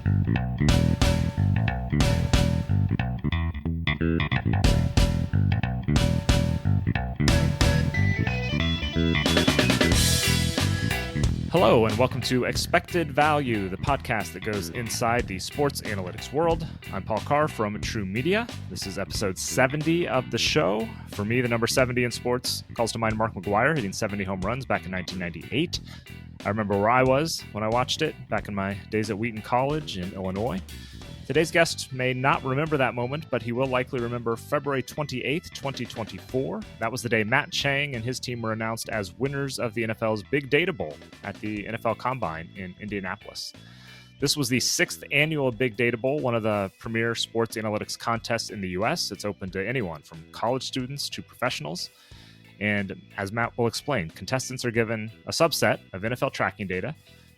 Hello, and welcome to Expected Value, the podcast that goes inside the sports analytics world. I'm Paul Carr from True Media. This is episode 70 of the show. For me, the number 70 in sports calls to mind Mark McGwire hitting 70 home runs back in 1998. I remember where I was when I watched it back in my days at Wheaton College in Illinois. Today's guest may not remember that moment, but he will likely remember February 28th, 2024. That was the day Matt Chang and his team were announced as winners of the NFL's Big Data Bowl at the NFL Combine in Indianapolis. This was the 6th annual Big Data Bowl, one of the premier sports analytics contests in the U.S. It's open to anyone from college students to professionals. And as Matt will explain, contestants are given a subset of NFL tracking data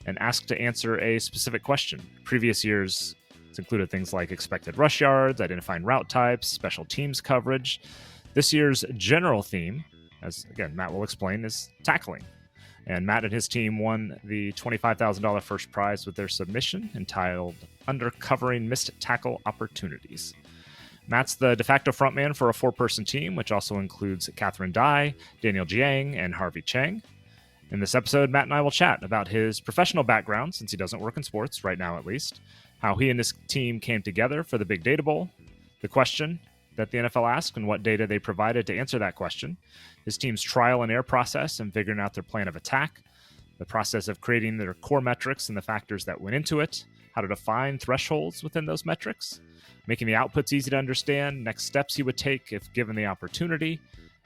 and asked to answer a specific question. Previous years included things like expected rush yards, identifying route types, special teams coverage. This year's general theme, as again Matt will explain, is tackling. And Matt and his team won the $25,000 first prize with their submission entitled Uncovering Missed Tackle Opportunities. Matt's the de facto frontman for a 4-person team, which also includes Catherine Dye, Daniel Jiang, and Harvey Chang. In this episode, Matt and I will chat about his professional background, since he doesn't work in sports, right now at least, how he and his team came together for the Big Data Bowl, the question that the NFL asked and what data they provided to answer that question, his team's trial and error process and figuring out their plan of attack, the process of creating their core metrics and the factors that went into it, how to define thresholds within those metrics, making the outputs easy to understand, next steps he would take if given the opportunity,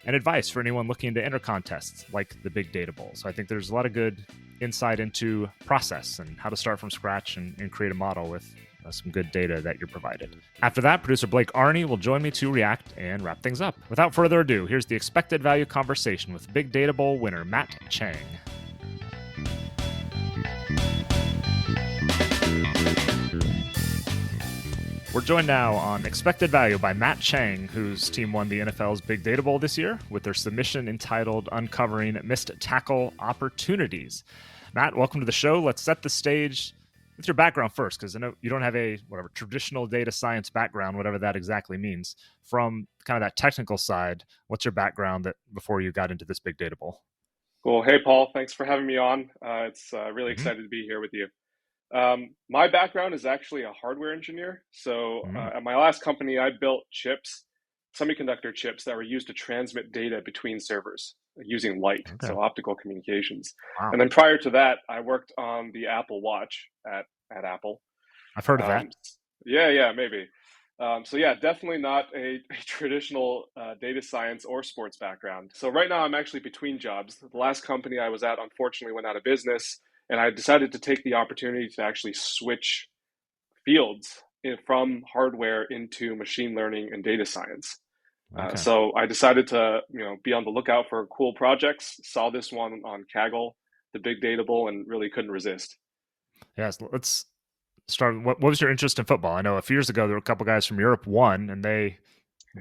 and advice for anyone looking to enter contests like the Big Data Bowl. So I think there's a lot of good insight into process and how to start from scratch and create a model with some good data that you're provided. After that, producer Blake Arney will join me to react and wrap things up. Without further ado, here's the Expected Value conversation with Big Data Bowl winner Matt Chang. We're joined now on Expected Value by Matt Chang, whose team won the NFL's Big Data Bowl this year with their submission entitled Uncovering Missed Tackle Opportunities. Matt, welcome to the show. Let's set the stage with your background first, because I know you don't have a traditional data science background, whatever that exactly means. From kind of that technical side, what's your background that before you got into this Big Data Bowl? Cool. Hey, Paul. Thanks for having me on. It's really excited to be here with you. My background is actually a hardware engineer. So at my last company, I built chips, semiconductor chips that were used to transmit data between servers using light, so optical communications. Wow. And then prior to that, I worked on the Apple Watch at Apple. I've heard of that. Yeah, maybe. So yeah, definitely not a traditional data science or sports background. So right now I'm actually between jobs. The last company I was at unfortunately went out of business, and I decided to take the opportunity to actually switch fields from hardware into machine learning and data science. So I decided to be on the lookout for cool projects, saw this one on Kaggle, the Big Data Bowl, and really couldn't resist. Yes, let's start. What was your interest in football? I know a few years ago there were a couple guys from Europe won, and they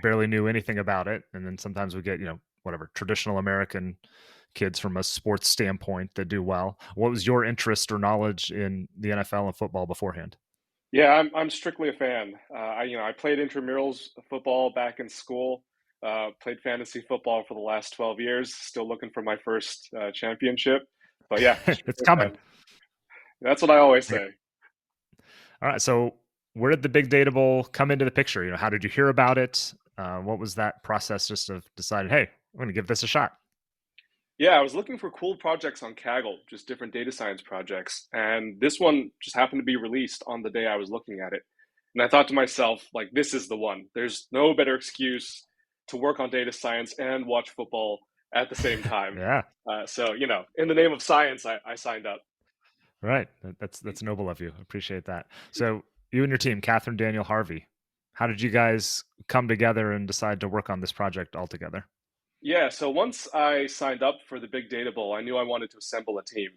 barely knew anything about it. And then sometimes we get traditional American kids from a sports standpoint that do well. What was your interest or knowledge in the NFL and football beforehand? Yeah, I'm strictly a fan. I played intramurals football back in school. Played fantasy football for the last 12 years. Still looking for my first championship. But yeah, it's coming. That's what I always say. All right. So where did the Big Data Bowl come into the picture? How did you hear about it? What was that process just of decided, hey, I'm going to give this a shot? Yeah, I was looking for cool projects on Kaggle, just different data science projects. And this one just happened to be released on the day I was looking at it. And I thought to myself, this is the one. There's no better excuse to work on data science and watch football at the same time. Yeah. So, in the name of science, I signed up. Right. That's noble of you. Appreciate that. So you and your team, Catherine, Daniel, Harvey, how did you guys come together and decide to work on this project all together? Yeah, so once I signed up for the Big Data Bowl, I knew I wanted to assemble a team.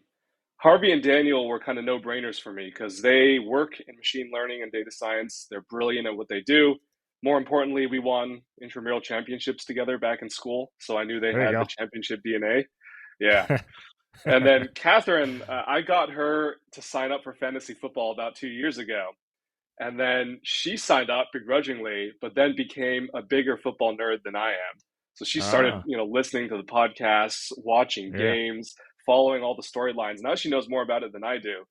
Harvey and Daniel were kind of no-brainers for me because they work in machine learning and data science. They're brilliant at what they do. More importantly, we won intramural championships together back in school, so I knew they had the championship DNA. Yeah. And then Catherine, I got her to sign up for fantasy football about 2 years ago. And then she signed up begrudgingly, but then became a bigger football nerd than I am. So she started, Ah, listening to the podcasts, watching yeah. games, following all the storylines. Now she knows more about it than I do.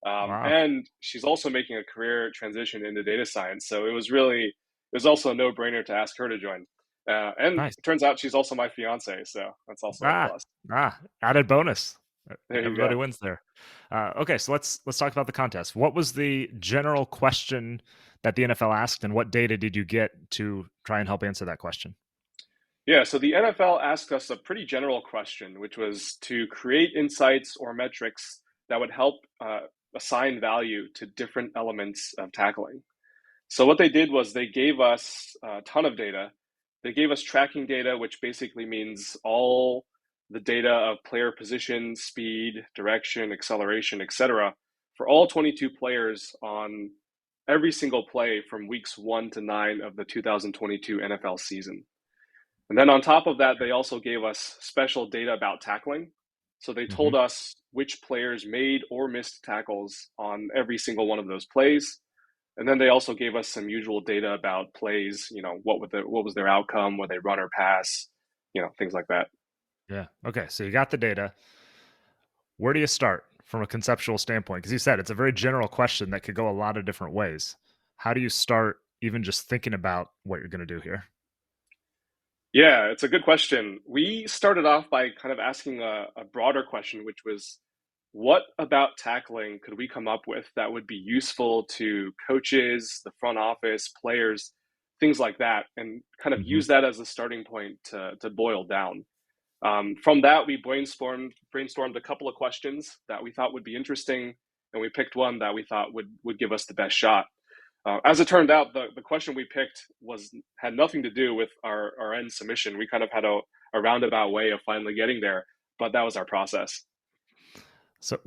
Wow. And she's also making a career transition into data science. So it was also a no brainer to ask her to join. And Nice. it turns out she's also my fiance. So that's also a Ah, plus. added bonus. There you Everybody go. wins there. Okay, so let's talk about the contest. What was the general question that the NFL asked, and what data did you get to try and help answer that question? Yeah, so the NFL asked us a pretty general question, which was to create insights or metrics that would help assign value to different elements of tackling. So what they did was they gave us a ton of data. They gave us tracking data, which basically means all the data of player position, speed, direction, acceleration, etc., for all 22 players on every single play from weeks 1 to 9 of the 2022 NFL season. And then on top of that, they also gave us special data about tackling. So they Hmm. told us which players made or missed tackles on every single one of those plays. And then they also gave us some usual data about plays, what was their outcome, whether they run or pass, things like that. Yeah. Okay, so you got the data. Where do you start from a conceptual standpoint? Because you said it's a very general question that could go a lot of different ways. How do you start even just thinking about what you're going to do here? Yeah, it's a good question. We started off by kind of asking a broader question, which was what about tackling could we come up with that would be useful to coaches, the front office, players, things like that, and kind of Hmm. use that as a starting point to boil down. From that, we brainstormed a couple of questions that we thought would be interesting, and we picked one that we thought would give us the best shot. As it turned out, the question we picked was had nothing to do with our end submission. We kind of had a roundabout way of finally getting there, but that was our process. So,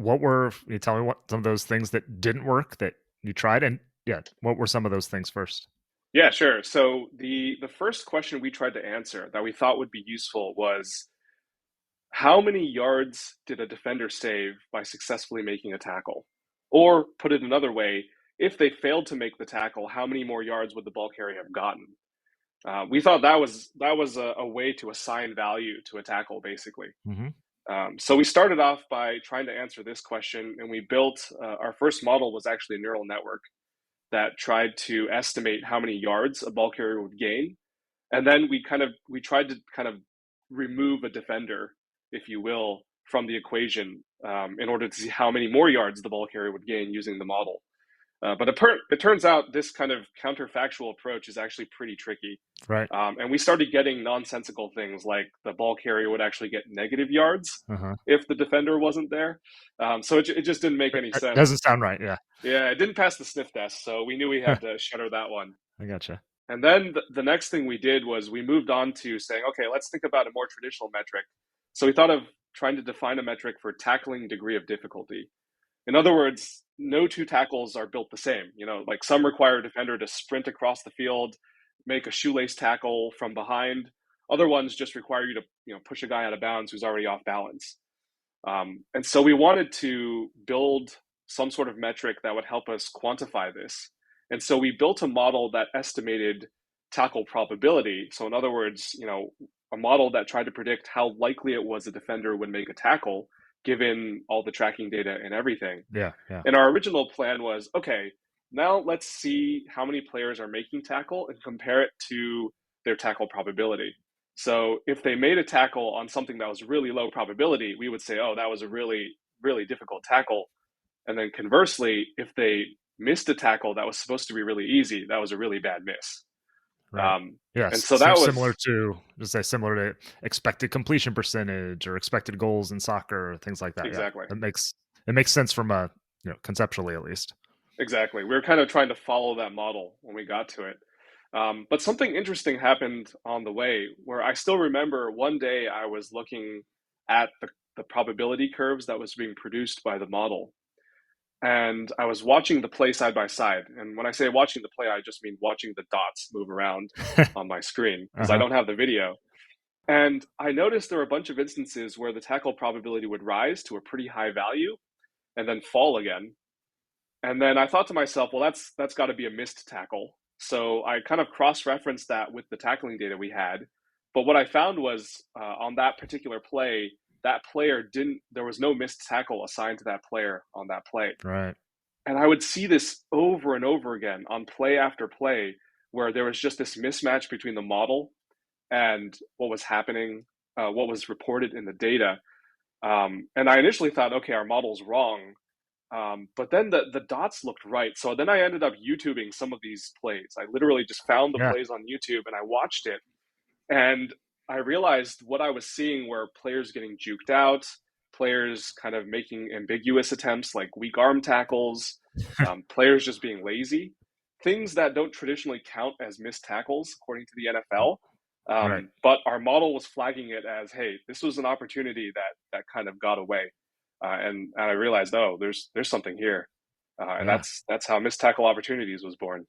you tell me what some of those things that didn't work that you tried? And yeah, what were some of those things first? Yeah, sure. So the first question we tried to answer that we thought would be useful was how many yards did a defender save by successfully making a tackle? Or put it another way, if they failed to make the tackle, how many more yards would the ball carrier have gotten? We thought that was a way to assign value to a tackle, basically. Hmm. So we started off by trying to answer this question, and we built our first model was actually a neural network that tried to estimate how many yards a ball carrier would gain, and then we tried to kind of remove a defender, if you will, from the equation in order to see how many more yards the ball carrier would gain using the model. But it turns out this kind of counterfactual approach is actually pretty tricky. Right. And we started getting nonsensical things like the ball carrier would actually get negative yards Uh-huh. if the defender wasn't there. So it just didn't make any That sense. doesn't sound right. Yeah, Yeah, it didn't pass the sniff test, so we knew we had to shutter that one. I gotcha. And then the next thing we did was we moved on to saying, okay, let's think about a more traditional metric. So we thought of trying to define a metric for tackling degree of difficulty. In other words, no two tackles are built the same. Like some require a defender to sprint across the field, make a shoelace tackle from behind. Other ones just require you to, push a guy out of bounds who's already off balance. And so we wanted to build some sort of metric that would help us quantify this. And so we built a model that estimated tackle probability. So in other words, a model that tried to predict how likely it was a defender would make a tackle given all the tracking data and everything. Yeah, yeah. And our original plan was, okay, now let's see how many players are making tackle and compare it to their tackle probability. So if they made a tackle on something that was really low probability, we would say, oh, that was a really, really difficult tackle. And then conversely, if they missed a tackle that was supposed to be really easy, that was a really bad miss. Right. Um, and Yes. so So that similar was to just say similar to expected completion percentage or expected goals in soccer or things like that. Yeah. exactly. It makes sense from a conceptually at least. Exactly. We were kind of trying to follow that model when we got to it. But something interesting happened on the way where I still remember one day I was looking at the probability curves that was being produced by the model. And I was watching the play side by side. And when I say watching the play, I just mean watching the dots move around on my screen because I Uh-huh. don't have the video. And I noticed there were a bunch of instances where the tackle probability would rise to a pretty high value and then fall again. And then I thought to myself, well, that's got to be a missed tackle. So I kind of cross-referenced that with the tackling data we had. But what I found was on that particular play, that player didn't. There was no missed tackle assigned to that player on that play. Right. And I would see this over and over again on play after play, where there was just this mismatch between the model and what was happening, what was reported in the data. And I initially thought, okay, our model's wrong. But then the dots looked right. So then I ended up YouTubing some of these plays. I literally just found the Yeah. plays on YouTube and I watched it. And I realized what I was seeing were players getting juked out, players kind of making ambiguous attempts like weak arm tackles, players just being lazy, things that don't traditionally count as missed tackles according to the NFL. Right. But our model was flagging it as, hey, this was an opportunity that kind of got away. And I realized, oh, there's something here, and Yeah. that's how missed tackle opportunities was born.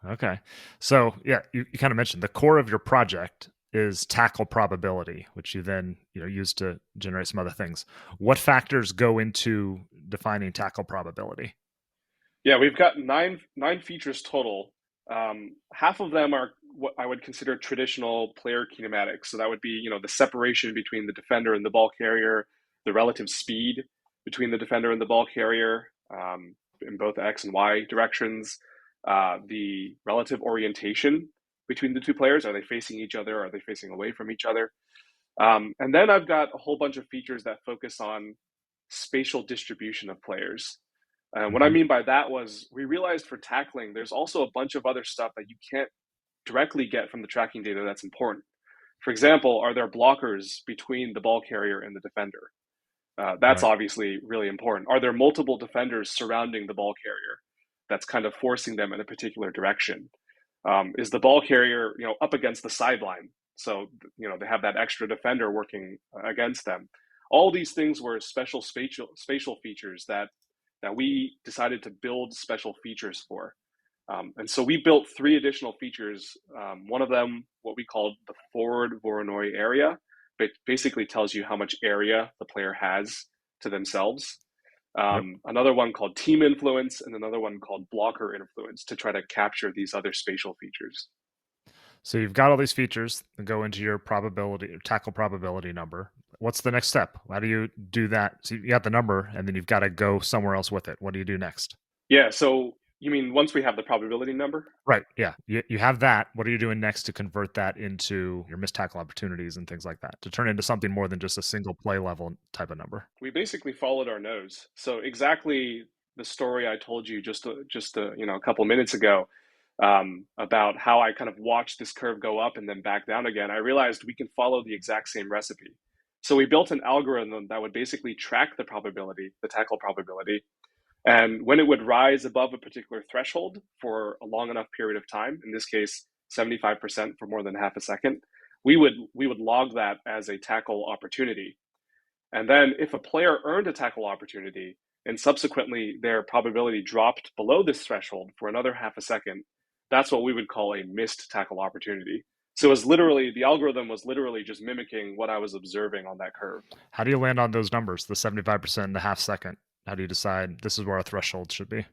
Okay. So yeah, you kind of mentioned the core of your project is tackle probability, which you then use to generate some other things. What factors go into defining tackle probability? Yeah, we've got nine features total. Half of them are what I would consider traditional player kinematics. So that would be, the separation between the defender and the ball carrier, the relative speed between the defender and the ball carrier in both X and Y directions, the relative orientation between the two players. Are they facing each other? Are they facing away from each other? And then I've got a whole bunch of features that focus on spatial distribution of players. And what I Hmm. mean by that was we realized for tackling, there's also a bunch of other stuff that you can't directly get from the tracking data that's important. For example, are there blockers between the ball carrier and the defender? That's Right. obviously really important. Are there multiple defenders surrounding the ball carrier that's kind of forcing them in a particular direction? Is the ball carrier, up against the sideline? So, they have that extra defender working against them. All these things were special spatial features that we decided to build special features for. And so we built three additional features. One of them, what we called the forward Voronoi area, basically tells you how much area the player has to themselves. Yep. Another one called team influence, and another one called blocker influence to try to capture these other spatial features. So you've got all these features that go into your probability tackle probability number. What's the next step? How do you do that? So you got the number, and then you've got to go somewhere else with it. What do you do next? Yeah, so you mean once we have the probability number? Right. Yeah. You have that. What are you doing next to convert that into your missed tackle opportunities and things like that to turn into something more than just a single play level type of number? We basically followed our nose. So exactly the story I told you a couple minutes ago about how I kind of watched this curve go up and then back down again. I realized we can follow the exact same recipe. So we built an algorithm that would basically track the probability, the tackle probability, and when it would rise above a particular threshold for a long enough period of time, in this case, 75% for more than half a second, we would log that as a tackle opportunity. And then if a player earned a tackle opportunity and subsequently their probability dropped below this threshold for another half a second, that's what we would call a missed tackle opportunity. So it was literally, the algorithm was literally just mimicking what I was observing on that curve. How do you land on those numbers, the 75% and the half second? How do you decide this is where our threshold should be?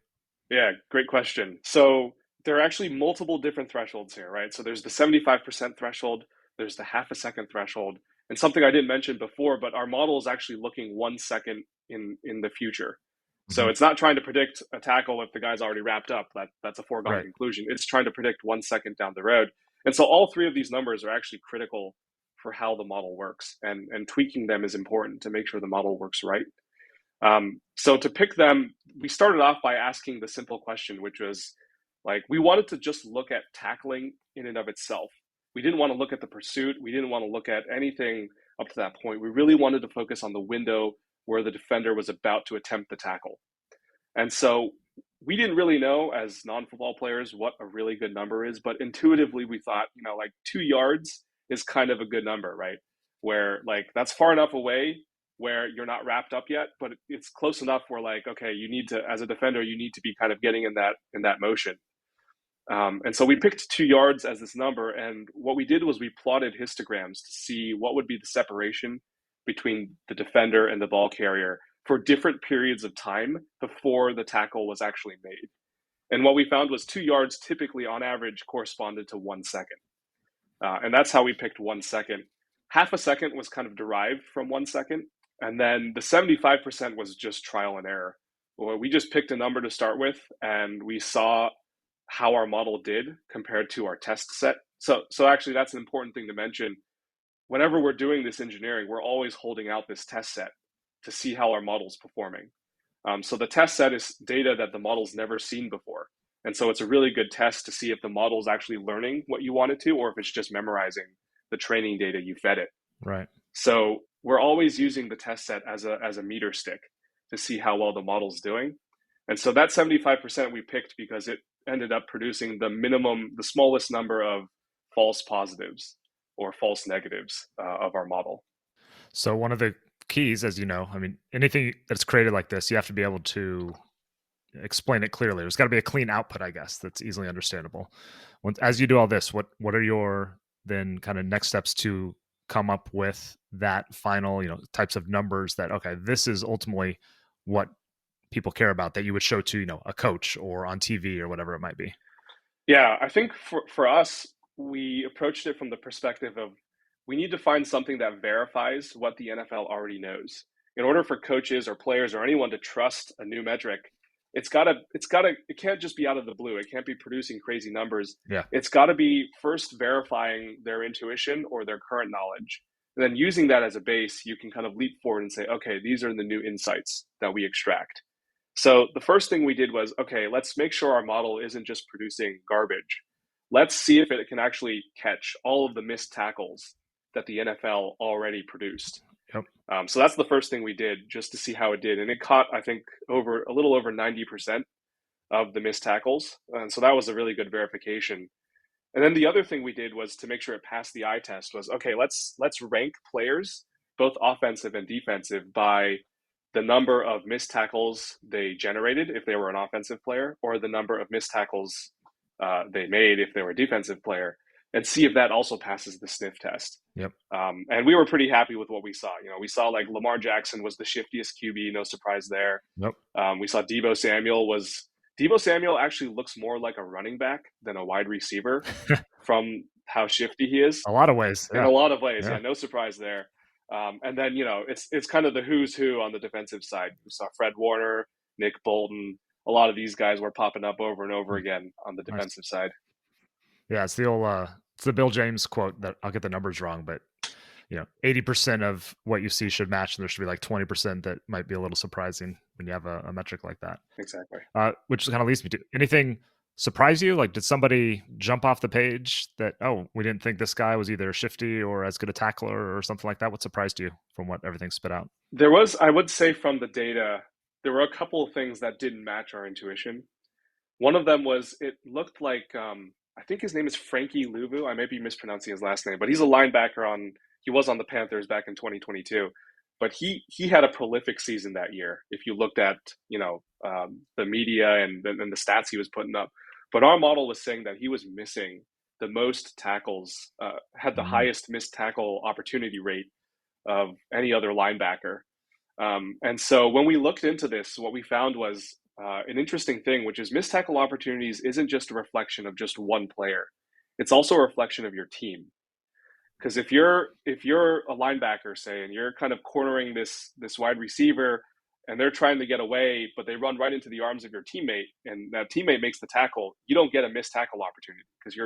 Yeah, great question. So there are actually multiple different thresholds here, right? So there's the 75% threshold, there's the half a second threshold, and something I didn't mention before, but our model is actually looking 1 second in the future. So Hmm. it's not trying to predict a tackle if the guy's already wrapped up. That's a foregone Right. conclusion. It's trying to predict 1 second down the road. And so all three of these numbers are actually critical for how the model works, and tweaking them is important to make sure the model works right. So to pick them, we started off by asking the simple question, which was like, we wanted to just look at tackling in and of itself. We didn't want to look at the pursuit. We didn't want to look at anything up to that point. We really wanted to focus on the window where the defender was about to attempt the tackle. And so we didn't really know as non-football players what a really good number is, but intuitively we thought, like 2 yards is kind of a good number, right? Where like that's far enough away where you're not wrapped up yet, but it's close enough where like, okay, you need to, as a defender, you need to be kind of getting in that motion. And so we picked 2 yards as this number. And what we did was we plotted histograms to see what would be the separation between the defender and the ball carrier for different periods of time before the tackle was actually made. And what we found was 2 yards typically on average corresponded to 1 second. And that's how we picked 1 second. Half a second was kind of derived from 1 second. And then the 75% was just trial and error. Well, we just picked a number to start with, and we saw how our model did compared to our test set. So actually, that's an important thing to mention. Whenever we're doing this engineering, we're always holding out this test set to see how our model's performing. So the test set is data that the model's never seen before. And so it's a really good test to see if the model's actually learning what you want it to, or if it's just memorizing the training data you fed it. Right. So we're always using the test set as a meter stick to see how well the model's doing. And so that 75% we picked because it ended up producing the smallest number of false positives or false negatives of our model. So one of the keys, as you know, I mean, anything that's created like this, you have to be able to explain it clearly. There's got to be a clean output, I guess, that's easily understandable. As you do all this, what are your then kind of next steps to come up with that final, types of numbers that, okay, this is ultimately what people care about, that you would show to, a coach or on TV or whatever it might be? Yeah, I think for us, we approached it from the perspective of we need to find something that verifies what the NFL already knows. In order for coaches or players or anyone to trust a new metric, it can't just be out of the blue. It can't be producing crazy numbers. Yeah. It's got to be first verifying their intuition or their current knowledge. And then using that as a base, you can kind of leap forward and say, okay, these are the new insights that we extract. So the first thing we did was, okay, let's make sure our model isn't just producing garbage. Let's see if it can actually catch all of the missed tackles that the NFL already produced. Yep. So that's the first thing we did, just to see how it did. And it caught, I think, a little over 90% of the missed tackles. And so that was a really good verification. And then the other thing we did was to make sure it passed the eye test was, okay, let's rank players, both offensive and defensive, by the number of missed tackles they generated if they were an offensive player, or the number of missed tackles they made if they were a defensive player, and see if that also passes the sniff test. Yep. And we were pretty happy with what we saw. We saw like Lamar Jackson was the shiftiest QB, no surprise there. Yep. We saw Deebo Samuel actually looks more like a running back than a wide receiver from how shifty he is. A lot of ways. In a lot of ways, yeah, no surprise there. And then, it's kind of the who's who on the defensive side. We saw Fred Warner, Nick Bolton. A lot of these guys were popping up over and over again on the defensive side. Yeah, it's the Bill James quote that I'll get the numbers wrong, but 80% of what you see should match, and there should be like 20% that might be a little surprising when you have a metric like that. Exactly. Which kind of leads me to anything surprise you? Like, did somebody jump off the page that, oh, we didn't think this guy was either shifty or as good a tackler or something like that? What surprised you from what everything spit out? There was, I would say, from the data, there were a couple of things that didn't match our intuition. One of them was it looked like, I think his name is Frankie Luvu. I may be mispronouncing his last name, but he's a linebacker he was on the Panthers back in 2022. But he had a prolific season that year. If you looked at, the media and the stats he was putting up. But our model was saying that he was missing the most tackles, had the highest missed tackle opportunity rate of any other linebacker. And so when we looked into this, what we found was an interesting thing, which is missed tackle opportunities isn't just a reflection of just one player. It's also a reflection of your team. Because if you're a linebacker, say, and you're kind of cornering this wide receiver and they're trying to get away, but they run right into the arms of your teammate and that teammate makes the tackle, you don't get a missed tackle opportunity because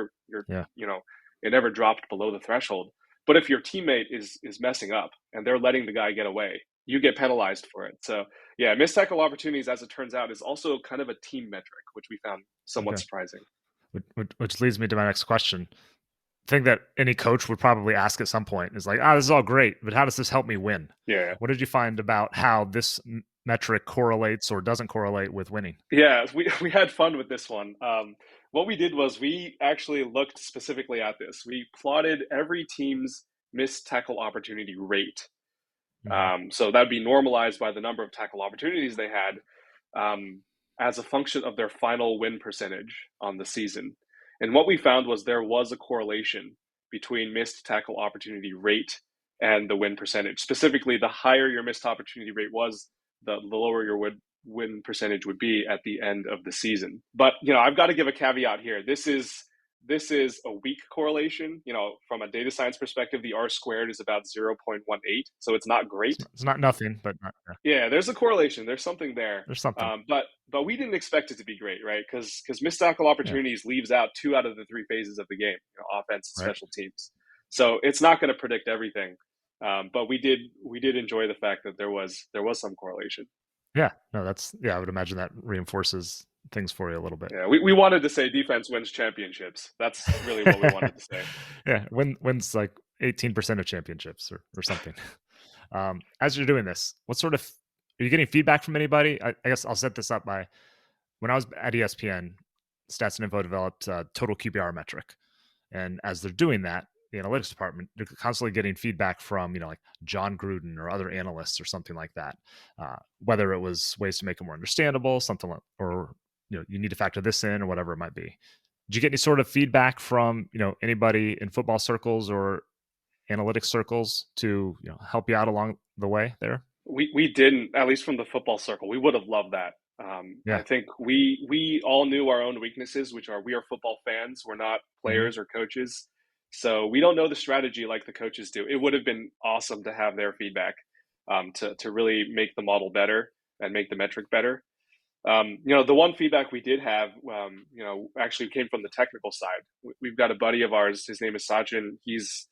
it never dropped below the threshold. But if your teammate is messing up and they're letting the guy get away, you get penalized for it. So yeah, missed tackle opportunities, as it turns out, is also kind of a team metric, which we found somewhat surprising. Which leads me to my next question. Thing that any coach would probably ask at some point is like, this is all great, but how does this help me win? Yeah. What did you find about how this metric correlates or doesn't correlate with winning? Yeah, we had fun with this one. What we did was we actually looked specifically at this. We plotted every team's missed tackle opportunity rate. So that'd be normalized by the number of tackle opportunities they had as a function of their final win percentage on the season. And what we found was there was a correlation between missed tackle opportunity rate and the win percentage. Specifically, the higher your missed opportunity rate was, the lower your win percentage would be at the end of the season. But I've got to give a caveat here. This is a weak correlation. From a data science perspective, the R squared is about 0.18, so it's not great. It's not nothing, but not, yeah, Yeah, there's a correlation. There's something there. there's something. But we didn't expect it to be great, right? Because missed tackle Yeah, opportunities leaves out two out of the three phases of the game, offense and right. special teams. So it's not going to predict everything. But we did enjoy the fact that there was some correlation. Yeah, no, I would imagine that reinforces things for you a little bit. Yeah, we wanted to say defense wins championships. That's really what we wanted to say. Yeah, wins like 18% of championships or something. As you're doing this, what sort of are you getting feedback from anybody? I guess I'll set this up by when I was at ESPN, Stats and Info developed a total QBR metric, and as they're doing that, the analytics department, they're constantly getting feedback from like John Gruden or other analysts or something like that, whether it was ways to make it more understandable, something like, or you need to factor this in or whatever it might be. Did you get any sort of feedback from anybody in football circles or analytics circles to help you out along the way there? We didn't, at least from the football circle. We would have loved that. Yeah. I think we all knew our own weaknesses, which are we are football fans. We're not players or coaches. So we don't know the strategy like the coaches do. It would have been awesome to have their feedback to really make the model better and make the metric better. The one feedback we did have, actually came from the technical side. We've got a buddy of ours. His name is Sachin. He's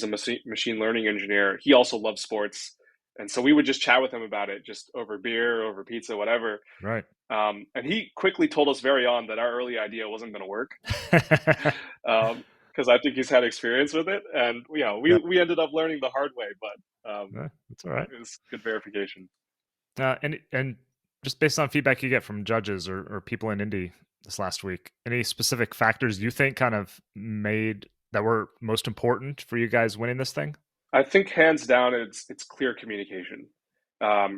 a machine learning engineer. He also loves sports. And so we would just chat with him about it, just over beer, over pizza, whatever. Right. And he quickly told us very on that our early idea wasn't going to work. Because I think he's had experience with it. And, we ended up learning the hard way, but that's all right. It was good verification. And just based on feedback you get from judges or people in Indy this last week, any specific factors you think kind of made that were most important for you guys winning this thing? I think hands down, it's clear communication,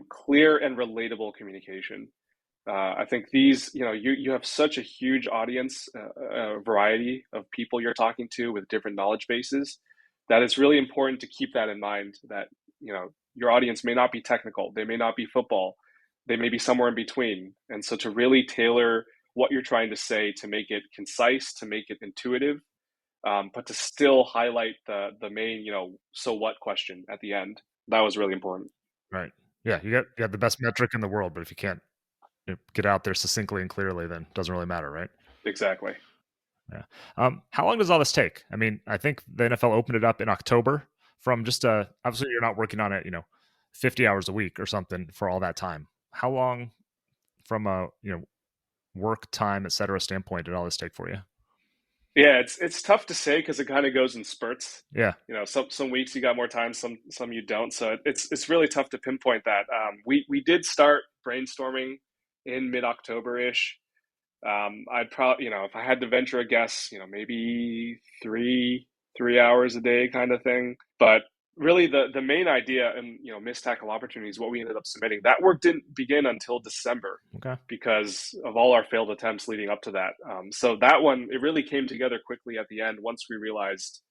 clear and relatable communication. I think these, you have such a huge audience, a variety of people you're talking to with different knowledge bases, that it's really important to keep that in mind, that, your audience may not be technical. They may not be football. They may be somewhere in between. And so to really tailor what you're trying to say to make it concise, to make it intuitive, but to still highlight the main, so what question at the end. That was really important. Right. Yeah. You got the best metric in the world, but if you can't get out there succinctly and clearly, then it doesn't really matter, right? Exactly. Yeah. How long does all this take? I mean, I think the NFL opened it up in October. From just obviously you're not working on it, 50 hours a week or something for all that time. How long from a work time, et cetera, standpoint did all this take for you? Yeah, it's tough to say because it kind of goes in spurts. Yeah. Some weeks you got more time, some you don't. So it's really tough to pinpoint that. We did start brainstorming in mid-October ish. I'd probably, if I had to venture a guess, maybe three hours a day kind of thing. But really the main idea and, missed tackle opportunities, what we ended up submitting, that work didn't begin until December. Okay. Because of all our failed attempts leading up to that. So that one, it really came together quickly at the end once we realized,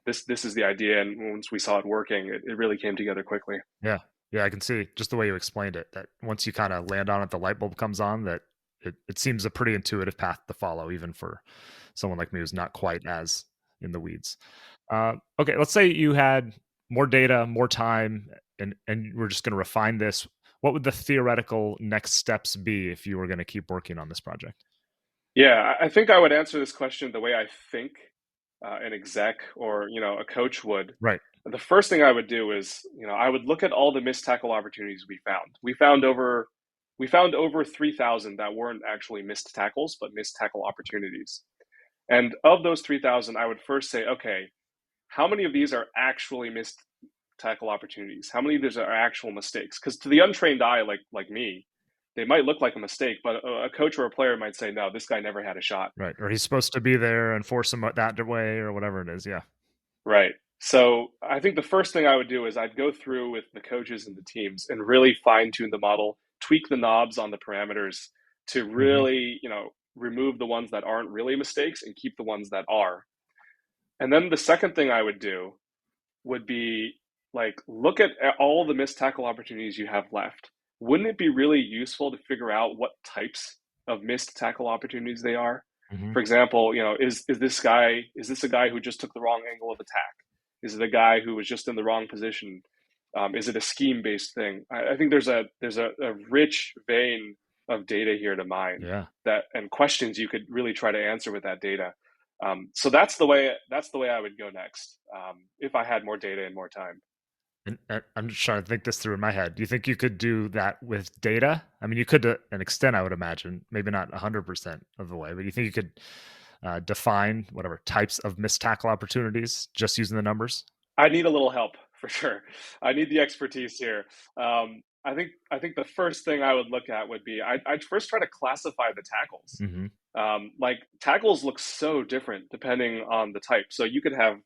this is the idea. And once we saw it working, it really came together quickly. Yeah. Yeah, I can see just the way you explained it, that once you kind of land on it, the light bulb comes on, that it seems a pretty intuitive path to follow, even for someone like me who's not quite as in the weeds. Okay, let's say you had more data, more time, and we're just going to refine this. What would the theoretical next steps be if you were going to keep working on this project? Yeah, I think I would answer this question the way I think an exec or, a coach would. Right. The first thing I would do is, I would look at all the missed tackle opportunities we found. We found over 3,000 that weren't actually missed tackles, but missed tackle opportunities. And of those 3,000, I would first say, okay, how many of these are actually missed tackle opportunities? How many of these are actual mistakes? Because to the untrained eye, like me, they might look like a mistake, but a coach or a player might say, no, this guy never had a shot. Right. Or he's supposed to be there and force him that way or whatever it is. Yeah. Right. So I think the first thing I would do is I'd go through with the coaches and the teams and really fine tune the model, tweak the knobs on the parameters to really, remove remove the ones that aren't really mistakes and keep the ones that are. And then the second thing I would do would be like look at all the missed tackle opportunities you have left. Wouldn't it be really useful to figure out what types of missed tackle opportunities they are? Mm-hmm. For example, is this a guy who just took the wrong angle of attack? Is it a guy who was just in the wrong position? Is it a scheme based thing? I think there's a rich vein of data here to mine Yeah. that and questions you could really try to answer with that data. So that's the way I would go next if I had more data and more time. And I'm just trying to think this through in my head. Do you think you could do that with data? I mean, you could to an extent, I would imagine, maybe not 100% of the way, but you think you could define whatever types of missed tackle opportunities just using the numbers? I need a little help for sure. I need the expertise here. I think the first thing I would look at would be I'd first try to classify the tackles. Mm-hmm. Like tackles look so different depending on the type. So you could have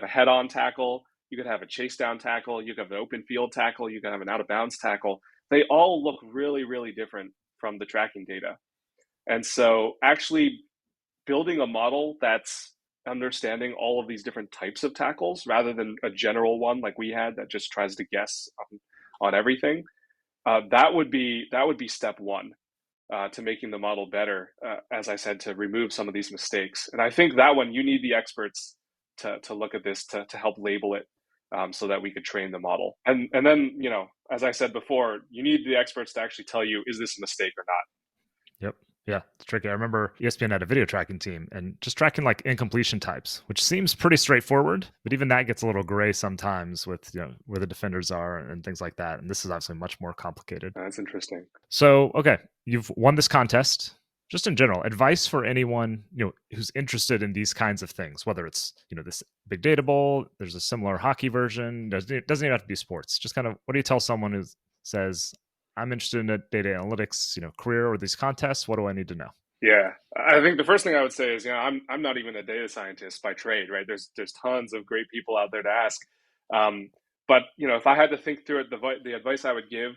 a head-on tackle, you could have a chase down tackle, you could have an open field tackle, you could have an out of bounds tackle. They all look really, really different from the tracking data. And so actually building a model that's understanding all of these different types of tackles rather than a general one like we had that just tries to guess on everything, that would be step one to making the model better. As I said, to remove some of these mistakes, and I think that one you need the experts to look at this to help label it so that we could train the model. And then as I said before, you need the experts to actually tell you, is this a mistake or not? Yep. Yeah, it's tricky. I remember ESPN had a video tracking team and just tracking like incompletion types, which seems pretty straightforward, but even that gets a little gray sometimes with where the defenders are and things like that. And this is obviously much more complicated. That's interesting. So, okay, you've won this contest. Just in general, advice for anyone who's interested in these kinds of things, whether it's this big data bowl, there's a similar hockey version. It doesn't even have to be sports. Just kind of, what do you tell someone who says, I'm interested in a data analytics, career or these contests? What do I need to know? Yeah, I think the first thing I would say is, I'm not even a data scientist by trade, right? There's tons of great people out there to ask. But if I had to think through it, the advice I would give,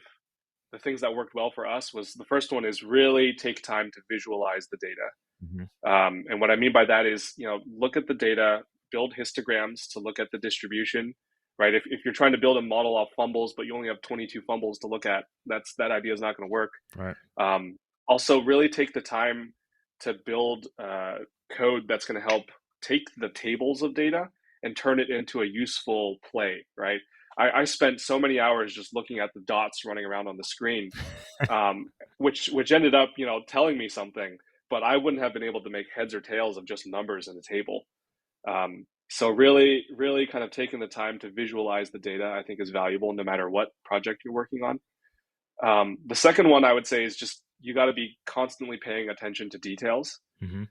the things that worked well for us was the first one is really take time to visualize the data. Mm-hmm. And what I mean by that is, look at the data, build histograms to look at the distribution, right? If you're trying to build a model off fumbles, but you only have 22 fumbles to look at, that idea is not going to work. Right. Also, really take the time to build code that's going to help take the tables of data and turn it into a useful play, right? I spent so many hours just looking at the dots running around on the screen, which ended up, telling me something, but I wouldn't have been able to make heads or tails of just numbers in a table. So really, really kind of taking the time to visualize the data, I think is valuable no matter what project you're working on. The second one I would say is just, you got to be constantly paying attention to details, Mm-hmm.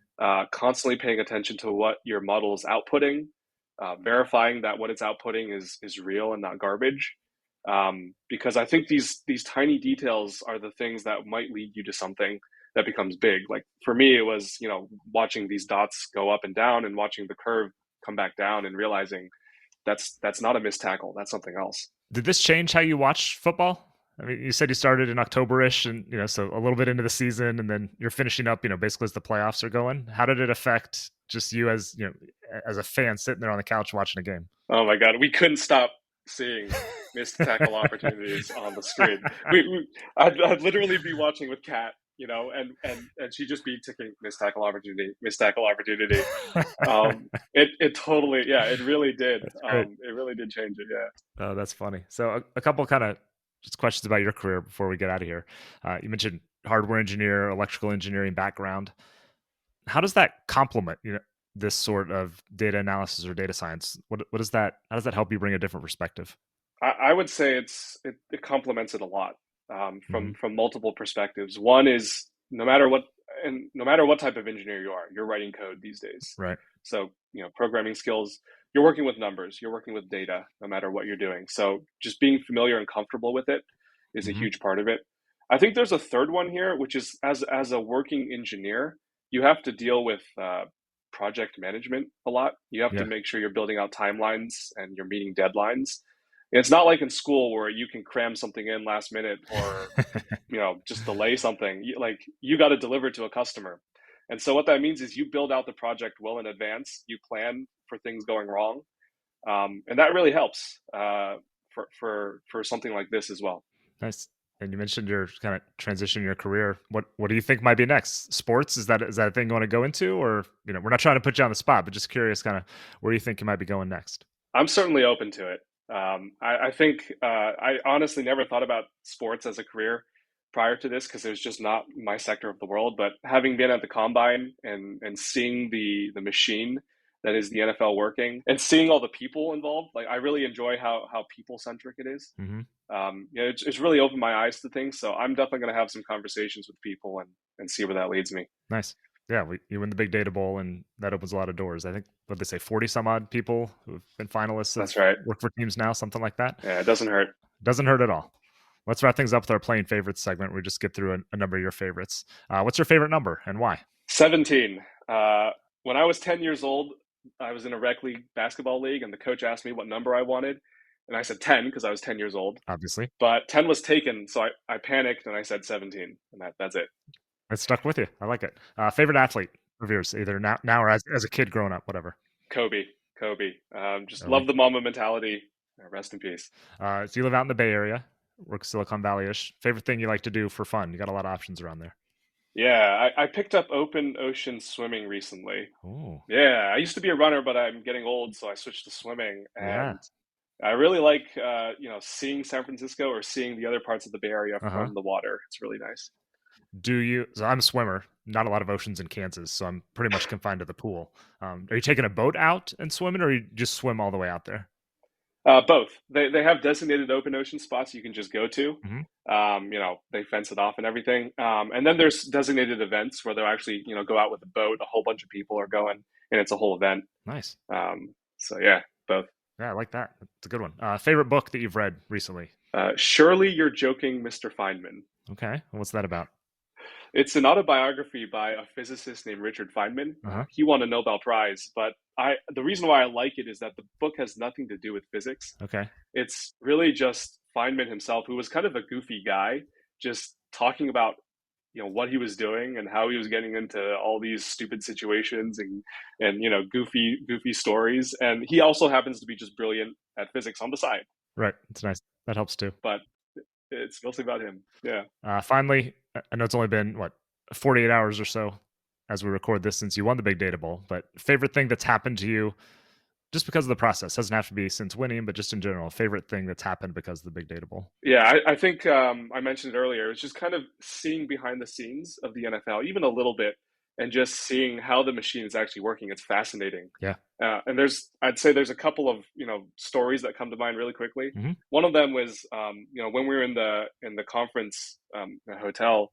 Constantly paying attention to what your model is outputting, verifying that what it's outputting is real and not garbage. Because I think these tiny details are the things that might lead you to something that becomes big. Like for me, it was, watching these dots go up and down and watching the curve come back down and realizing that's not a missed tackle. That's something else. Did this change how you watch football? I mean, you said you started in October-ish and, so a little bit into the season and then you're finishing up, basically as the playoffs are going. How did it affect just you as, as a fan sitting there on the couch watching a game? Oh my God. We couldn't stop seeing missed tackle opportunities on the screen. I'd literally be watching with Kat, and she'd just be ticking missed tackle opportunity. It totally, yeah, it really did. It really did change it. Yeah. Oh, that's funny. So a couple kind of just questions about your career before we get out of here. You mentioned hardware engineer, electrical engineering background. How does that complement, this sort of data analysis or data science? What does that? How does that help you bring a different perspective? I would say it complements it a lot Mm-hmm. from multiple perspectives. One is no matter what type of engineer you are, you're writing code these days. Right. So programming skills. You're working with numbers. You're working with data. No matter what you're doing. So just being familiar and comfortable with it is a Mm-hmm. huge part of it. I think there's a third one here, which is as a working engineer, you have to deal with project management a lot. You have to Yeah. make sure you're building out timelines and you're meeting deadlines. It's not like in school where you can cram something in last minute or just delay something. You got to deliver to a customer. And so what that means is you build out the project well in advance. You plan for things going wrong, and that really helps for something like this as well. Nice. And you mentioned your kind of transition in your career. What do you think might be next? Sports, is that a thing you want to go into, or we're not trying to put you on the spot, but just curious, kind of where you think you might be going next. I'm certainly open to it. I think I honestly never thought about sports as a career prior to this because it was just not my sector of the world. But having been at the combine and seeing the machine that is the NFL working and seeing all the people involved, like I really enjoy how people centric it is. Mm-hmm. It's really opened my eyes to things. So I'm definitely going to have some conversations with people and see where that leads me. Nice. Yeah, you win the Big Data Bowl, and that opens a lot of doors. I think, what they say, 40 some odd people who've been finalists have That's right. worked for teams now, something like that. Yeah, it doesn't hurt. Doesn't hurt at all. Let's wrap things up with our playing favorites segment. We just get through a number of your favorites. What's your favorite number and why? 17. When I was 10 years old, I was in a rec league basketball league, and the coach asked me what number I wanted. And I said 10 because I was 10 years old. Obviously. But 10 was taken, so I panicked and I said 17. And that's it. It stuck with you. I like it. Favorite athlete of yours, either now or as a kid growing up, whatever. Kobe. Just love the Mamba mentality. Rest in peace. So you live out in the Bay Area, work Silicon Valley-ish. Favorite thing you like to do for fun? You got a lot of options around there. Yeah, I picked up open ocean swimming recently. Ooh. Yeah, I used to be a runner, but I'm getting old, so I switched to swimming. And Yeah. I really like, seeing San Francisco or seeing the other parts of the Bay Area from the water. It's really nice. So I'm a swimmer, not a lot of oceans in Kansas, so I'm pretty much confined to the pool. Are you taking a boat out and swimming, or you just swim all the way out there? Both. They have designated open ocean spots you can just go to. Mm-hmm. They fence it off and everything. And then there's designated events where they'll actually, go out with a boat. A whole bunch of people are going, and it's a whole event. Nice. So yeah, both. Yeah, I like that. It's a good one. Favorite book that you've read recently? Surely You're Joking, Mr. Feynman. Okay. What's that about? It's an autobiography by a physicist named Richard Feynman. He won a Nobel Prize, but the reason why I like it is that the book has nothing to do with physics. Okay. It's really just Feynman himself, who was kind of a goofy guy, just talking about what he was doing and how he was getting into all these stupid situations and goofy stories. And he also happens to be just brilliant at physics on the side. Right. It's nice. That helps too. But it's mostly about him. Yeah. Finally, I know it's only been 48 hours or so as we record this since you won the Big Data Bowl, but favorite thing that's happened to you just because of the process? Doesn't have to be since winning, but just in general, favorite thing that's happened because of the Big Data Bowl. Yeah, I think I mentioned it earlier. It's just kind of seeing behind the scenes of the NFL, even a little bit, and just seeing how the machine is actually working. It's fascinating. Yeah. And I'd say there's a couple of stories that come to mind really quickly. Mm-hmm. One of them was when we were in the conference hotel.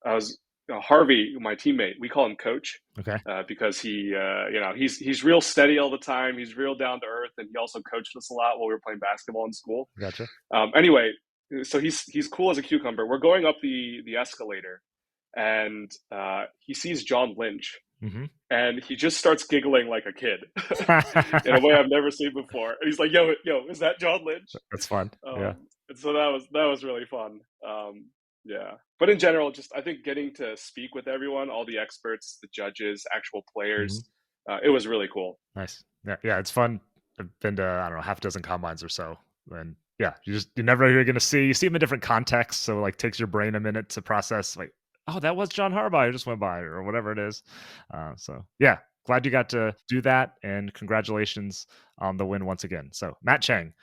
I was Harvey, my teammate. We call him Coach. Okay. Because he's real steady all the time. He's real down to earth, and he also coached us a lot while we were playing basketball in school. Gotcha. Anyway, so he's cool as a cucumber. We're going up the escalator, and he sees John Lynch, and he just starts giggling like a kid in a way I've never seen before. And he's like, "Yo, is that John Lynch?" That's fun. Yeah. And so that was really fun. Yeah. But in general, just I think getting to speak with everyone, all the experts, the judges, actual players, it was really cool. Nice. Yeah, it's fun. I've been to, I don't know, half a dozen combines or so. And yeah, you never know who you're going to see. You see them in different contexts. So takes your brain a minute to process oh, that was John Harbaugh who just went by or whatever it is. So yeah, glad you got to do that. And congratulations on the win once again. So Matt Chang,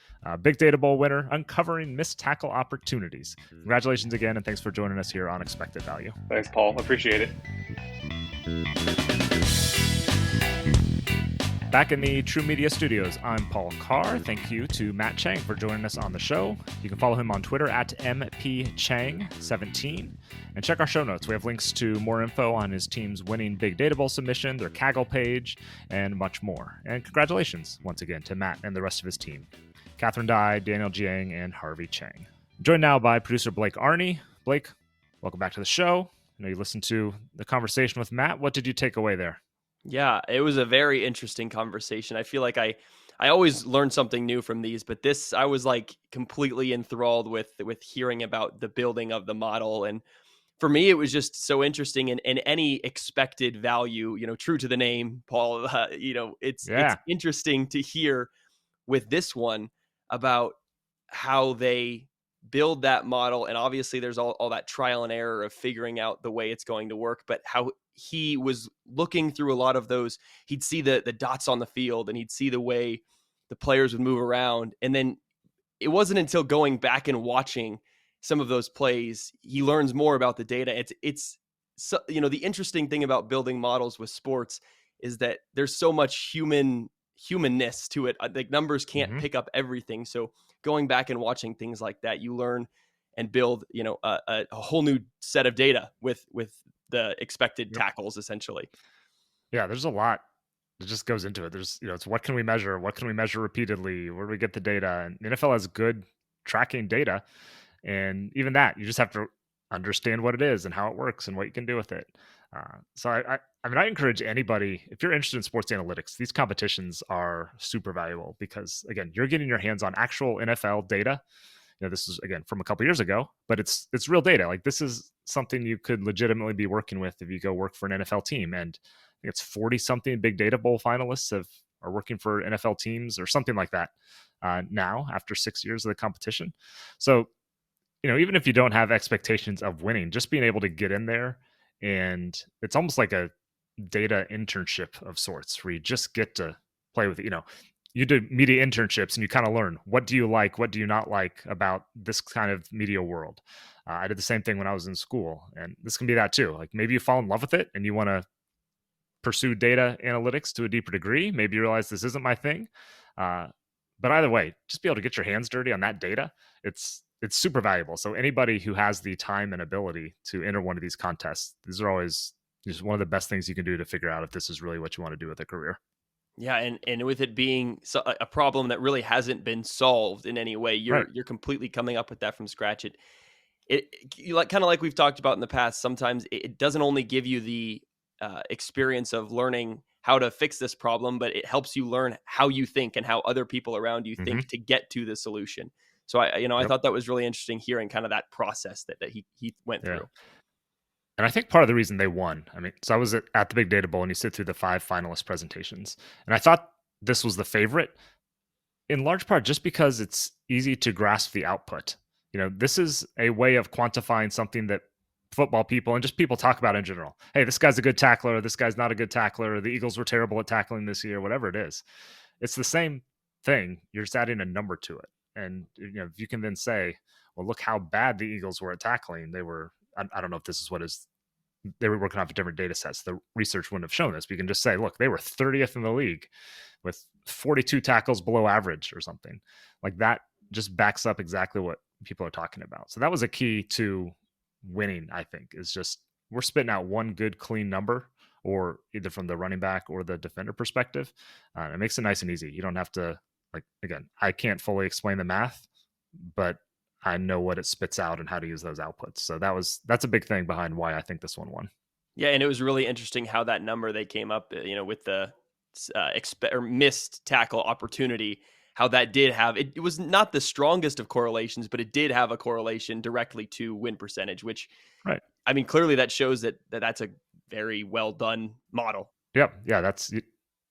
Big Data Bowl winner, uncovering missed tackle opportunities. Congratulations again. And thanks for joining us here on Expected Value. Thanks, Paul. Appreciate it. Back in the True Media Studios, I'm Paul Carr. Thank you to Matt Chang for joining us on the show. You can follow him on Twitter at mpchang17 and check our show notes. We have links to more info on his team's winning Big Data Bowl submission, their Kaggle page, and much more. And congratulations once again to Matt and the rest of his team. Catherine Dye, Daniel Jiang, and Harvey Chang. I'm joined now by producer Blake Arney. Blake, welcome back to the show. I know you listened to the conversation with Matt. What did you take away there? Yeah, it was a very interesting conversation. I feel like I always learn something new from these, but this I was completely enthralled with hearing about the building of the model and for me, it was just so interesting, and any expected value, true to the name, Paul, it's Yeah. interesting to hear with this one about how they build that model. And obviously there's all that trial and error of figuring out the way it's going to work, but how he was looking through a lot of those. He'd see the dots on the field, and he'd see the way the players would move around. And then it wasn't until going back and watching some of those plays, he learns more about the data. It's so, the interesting thing about building models with sports is that there's so much humanness to it. Like, numbers can't pick up everything. So going back and watching things like that, you learn and build, a whole new set of data with the expected tackles, essentially. Yeah, there's a lot that just goes into it. There's, it's what can we measure? What can we measure repeatedly? Where do we get the data? And the NFL has good tracking data. And even that, you just have to understand what it is and how it works and what you can do with it. So I mean, I encourage anybody, if you're interested in sports analytics, these competitions are super valuable because, again, you're getting your hands on actual NFL data. This is, again, from a couple years ago, but it's real data. Like, this is something you could legitimately be working with if you go work for an NFL team. And I think it's 40 something big data bowl finalists are working for NFL teams or something like that now after 6 years of the competition. So, even if you don't have expectations of winning, just being able to get in there, and it's almost like a data internship of sorts where you just get to play with it. You do media internships and you kind of learn, what do you like, what do you not like about this kind of media world. I did the same thing when I was in school, and this can be that too. Like, maybe you fall in love with it and you want to pursue data analytics to a deeper degree. Maybe you realize this isn't my thing. But either way, just be able to get your hands dirty on that data. It's super valuable. So anybody who has the time and ability to enter one of these contests, these are always just one of the best things you can do to figure out if this is really what you want to do with a career. Yeah, and with it being a problem that really hasn't been solved in any way, you're completely coming up with that from scratch. It like, kind of like we've talked about in the past. Sometimes it doesn't only give you the experience of learning how to fix this problem, but it helps you learn how you think and how other people around you think to get to the solution. So I thought that was really interesting hearing kind of that process that he went through. And I think part of the reason they won, so I was at the Big Data Bowl, and you sit through the 5 finalist presentations, and I thought this was the favorite in large part just because it's easy to grasp the output. This is a way of quantifying something that football people and just people talk about in general. Hey, this guy's a good tackler, this guy's not a good tackler, the Eagles were terrible at tackling this year, whatever it is. It's the same thing. You're just adding a number to it. And if you can then say, well, look how bad the Eagles were at tackling. They were, I don't know if this is what is, they were working off of different data sets. The research wouldn't have shown this, but you can just say, look, they were 30th in the league with 42 tackles below average or something. Like, that just backs up exactly what people are talking about. So that was a key to winning, I think, is just we're spitting out one good, clean number, or either from the running back or the defender perspective. It makes it nice and easy. You don't have to, like, again, I can't fully explain the math, but I know what it spits out and how to use those outputs. So that's a big thing behind why I think this one won. Yeah, and it was really interesting how that number they came up, with the missed tackle opportunity, how that did have, it was not the strongest of correlations, but it did have a correlation directly to win percentage, which, right. Clearly that shows that's a very well done model. Yep. Yeah. That's,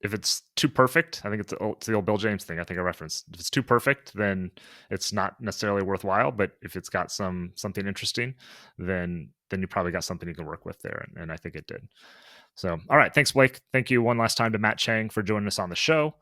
if it's too perfect, I think it's the old Bill James thing I think I referenced. If it's too perfect, then it's not necessarily worthwhile. But if it's got something interesting, then you probably got something you can work with there. And I think it did. So, all right. Thanks, Blake. Thank you one last time to Matt Chang for joining us on the show.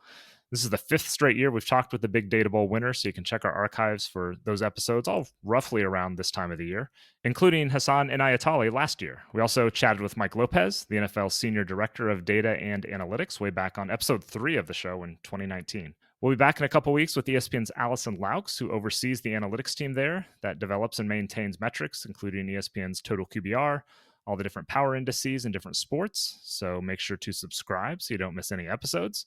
This is the 5th straight year we've talked with the Big Data Bowl winner, so you can check our archives for those episodes, all roughly around this time of the year, including Hassan Inayatollah last year. We also chatted with Mike Lopez, the NFL's Senior Director of Data and Analytics, way back on episode 3 of the show in 2019. We'll be back in a couple weeks with ESPN's Allison Laux, who oversees the analytics team there that develops and maintains metrics, including ESPN's total QBR, all the different power indices in different sports. So make sure to subscribe so you don't miss any episodes.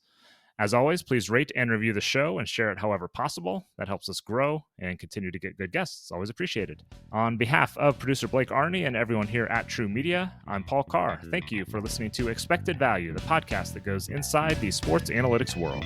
As always, please rate and review the show and share it however possible. That helps us grow and continue to get good guests. It's always appreciated. On behalf of producer Blake Arney and everyone here at True Media, I'm Paul Carr. Thank you for listening to Expected Value, the podcast that goes inside the sports analytics world.